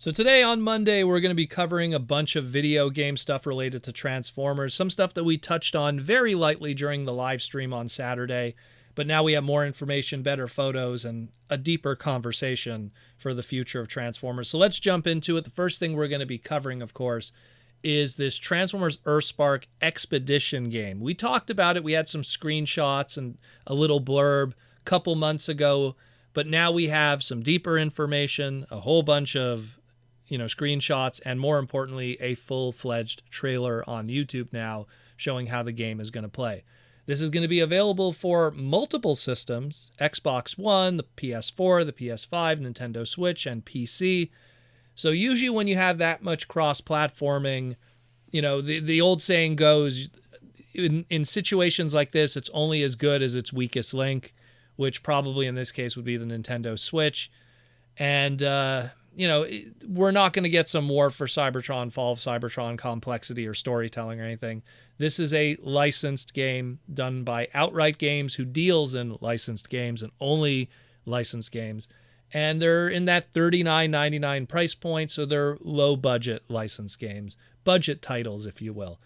So today on Monday, we're going to be covering a bunch of video game stuff related to Transformers, some stuff that we touched on very lightly during the live stream on Saturday, but now we have more information, better photos, and a deeper conversation for the future of Transformers. So let's jump into it. The first thing we're going to be covering, of course, is this Transformers Earthspark Expedition game. We talked about it. We had some screenshots and a little blurb a couple months ago, but now we have some deeper information, a whole bunch of screenshots, and more importantly, a full-fledged trailer on YouTube now showing how the game is going to play. This is going to be available for multiple systems: Xbox One, the PS4, the PS5, Nintendo Switch, and PC. So usually when you have that much cross-platforming, the old saying goes, in situations like this, it's only as good as its weakest link, which probably in this case would be the Nintendo Switch. And we're not going to get some War for Cybertron, Fall of Cybertron complexity or storytelling or anything. This is a licensed game done by Outright Games, who deals in licensed games and only licensed games. And they're in that $39.99 price point, so they're low-budget licensed games. Budget titles, if you will.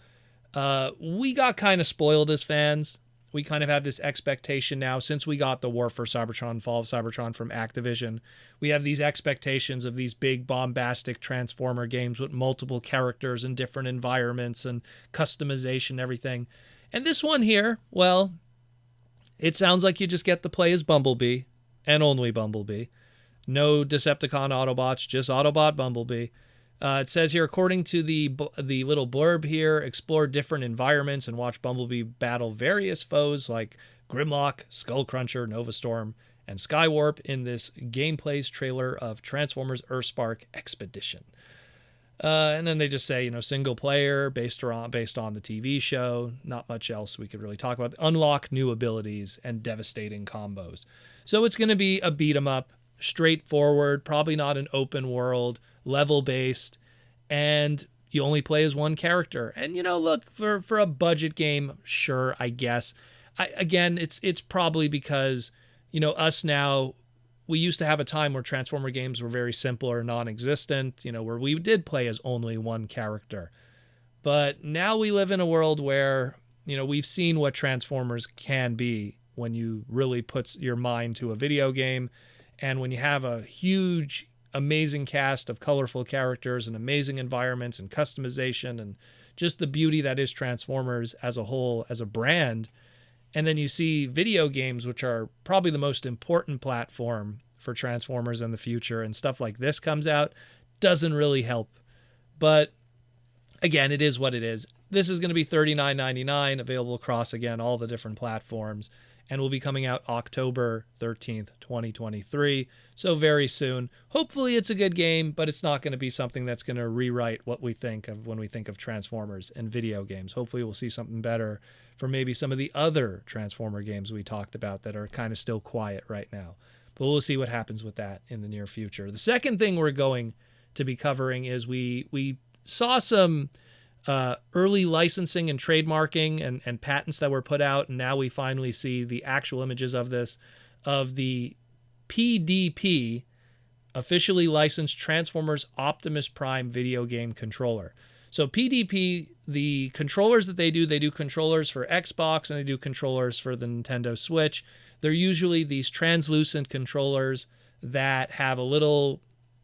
We got kind of spoiled as fans. We kind of have this expectation now, since we got the War for Cybertron, Fall of Cybertron from Activision. We have these expectations of these big, bombastic Transformer games with multiple characters and different environments and customization and everything. And this one here, well, it sounds like you just get to play as Bumblebee, and only Bumblebee. No Decepticon Autobots, just Autobot Bumblebee. It says here, according to the little blurb here, explore different environments and watch Bumblebee battle various foes like Grimlock, Skullcruncher, Novastorm, and Skywarp in this gameplay's trailer of Transformers Earthspark Expedition. And then they just say, single player based on the TV show. Not much else we could really talk about. Unlock new abilities and devastating combos. So it's going to be a beat 'em up, straightforward, probably not an open world, level-based, and you only play as one character. And, look, for a budget game, sure, I guess. It's probably because, us now, we used to have a time where Transformer games were very simple or non-existent, where we did play as only one character. But now we live in a world where, we've seen what Transformers can be when you really put your mind to a video game, and when you have a huge, amazing cast of colorful characters and amazing environments and customization and just the beauty that is Transformers as a whole, as a brand. And then you see video games, which are probably the most important platform for Transformers in the future, and stuff like this comes out, doesn't really help. But again, it is what it is. This is going to be $39.99, available across, again, all the different platforms, and will be coming out October 13th, 2023. So very soon. Hopefully it's a good game, but it's not going to be something that's going to rewrite what we think of when we think of Transformers and video games. Hopefully we'll see something better for maybe some of the other Transformer games we talked about that are kind of still quiet right now. But we'll see what happens with that in the near future. The second thing we're going to be covering is we saw some early licensing and trademarking and patents that were put out, and now we finally see the actual images of this, of the PDP, officially licensed Transformers Optimus Prime video game controller. So PDP, the controllers that they do controllers for Xbox and they do controllers for the Nintendo Switch. They're usually these translucent controllers that have a little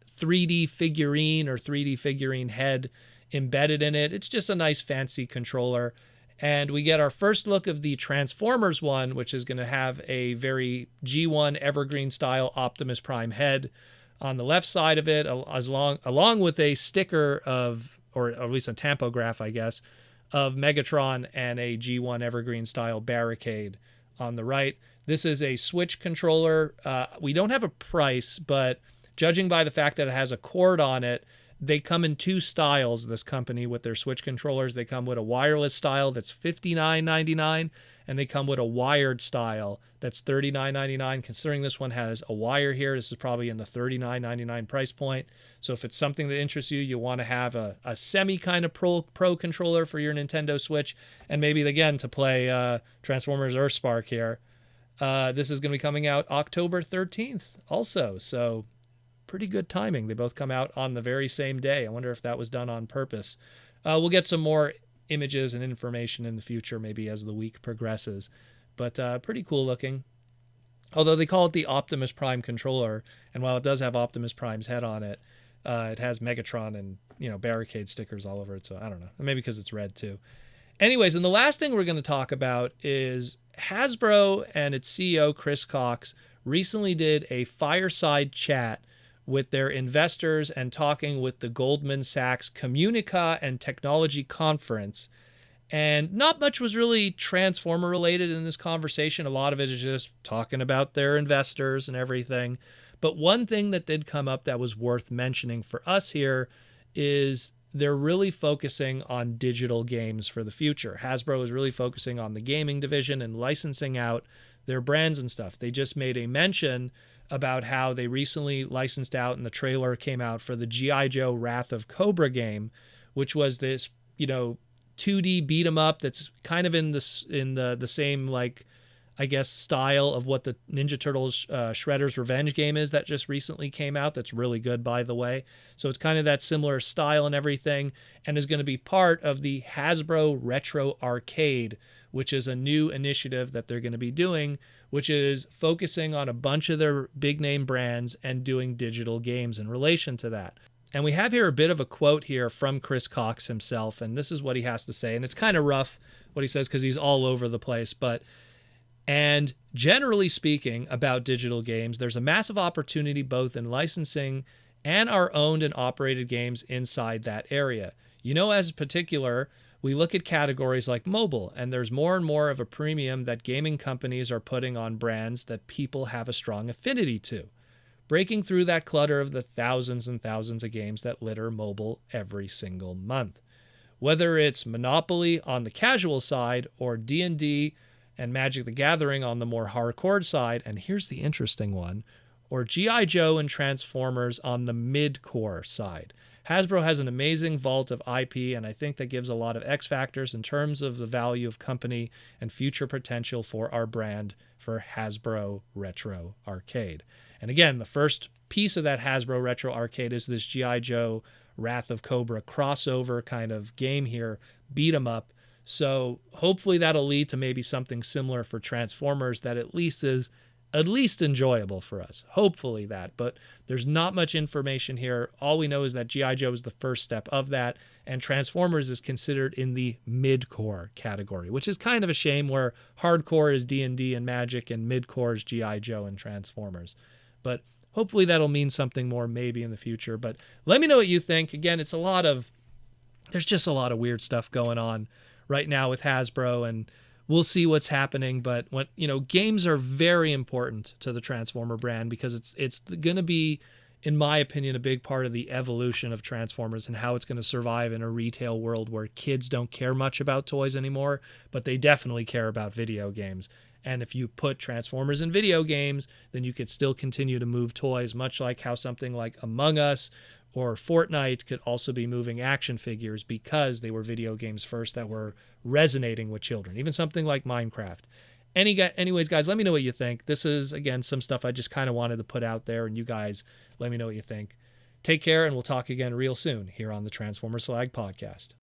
3D figurine or 3D figurine head embedded in it. It's just a nice fancy controller. And we get our first look of the Transformers one, which is going to have a very G1 Evergreen style Optimus Prime head on the left side of it, along with a sticker of, or at least a tampograph, I guess, of Megatron and a G1 Evergreen style barricade on the right. This is a Switch controller. We don't have a price, but judging by the fact that it has a cord on it, they come in two styles, this company, with their Switch controllers. They come with a wireless style that's $59.99, and they come with a wired style that's $39.99. Considering this one has a wire here, this is probably in the $39.99 price point. So if it's something that interests you, you want to have a semi kind of pro controller for your Nintendo Switch, and maybe, again, to play Transformers Earthspark here. This is going to be coming out October 13th also. So pretty good timing. They both come out on the very same day. I wonder if that was done on purpose. We'll get some more images and information in the future, maybe as the week progresses. But pretty cool looking. Although they call it the Optimus Prime controller, and while it does have Optimus Prime's head on it, it has Megatron and, barricade stickers all over it. So I don't know. Maybe because it's red too. Anyways, and the last thing we're going to talk about is Hasbro and its CEO Chris Cocks recently did a fireside chat with their investors and talking with the Goldman Sachs Communica and Technology Conference. And not much was really Transformer related in this conversation. A lot of it is just talking about their investors and everything. But one thing that did come up that was worth mentioning for us here is they're really focusing on digital games for the future. Hasbro is really focusing on the gaming division and licensing out their brands and stuff. They just made a mention about how they recently licensed out, and the trailer came out for the G.I. Joe Wrath of Cobra game, which was this, 2D beat 'em up that's kind of in the same, style of what the Ninja Turtles Shredder's Revenge game is that just recently came out. That's really good, by the way. So it's kind of that similar style and everything, and is going to be part of the Hasbro Retro Arcade, which is a new initiative that they're going to be doing, which is focusing on a bunch of their big name brands and doing digital games in relation to that. And we have here a bit of a quote here from Chris Cocks himself, and this is what he has to say. And it's kind of rough what he says because he's all over the place. And generally speaking about digital games, there's a massive opportunity both in licensing and our owned and operated games inside that area. As particular, we look at categories like mobile, and there's more and more of a premium that gaming companies are putting on brands that people have a strong affinity to, breaking through that clutter of the thousands and thousands of games that litter mobile every single month. Whether it's Monopoly on the casual side or D&D and Magic the Gathering on the more hardcore side, and here's the interesting one, or G.I. Joe and Transformers on the mid-core side. Hasbro has an amazing vault of IP, and I think that gives a lot of X factors in terms of the value of company and future potential for our brand for Hasbro Retro Arcade. And again, the first piece of that Hasbro Retro Arcade is this G.I. Joe Wrath of Cobra crossover kind of game here, beat 'em up. So hopefully that'll lead to maybe something similar for Transformers that at least is enjoyable for us. Hopefully that, but there's not much information here. All we know is that G.I. Joe is the first step of that, and Transformers is considered in the mid-core category, which is kind of a shame, where hardcore is D&D and Magic and mid-core is G.I. Joe and Transformers. But hopefully that'll mean something more maybe in the future. But let me know what you think. Again, there's just a lot of weird stuff going on right now with Hasbro, and we'll see what's happening. But games are very important to the Transformer brand because it's going to be, in my opinion, a big part of the evolution of Transformers and how it's going to survive in a retail world where kids don't care much about toys anymore, but they definitely care about video games. And if you put Transformers in video games, then you could still continue to move toys, much like how something like Among Us or Fortnite could also be moving action figures because they were video games first that were resonating with children. Even something like Minecraft. Anyways, guys, let me know what you think. This is, again, some stuff I just kind of wanted to put out there, and you guys let me know what you think. Take care, and we'll talk again real soon here on the Transformers Slag podcast.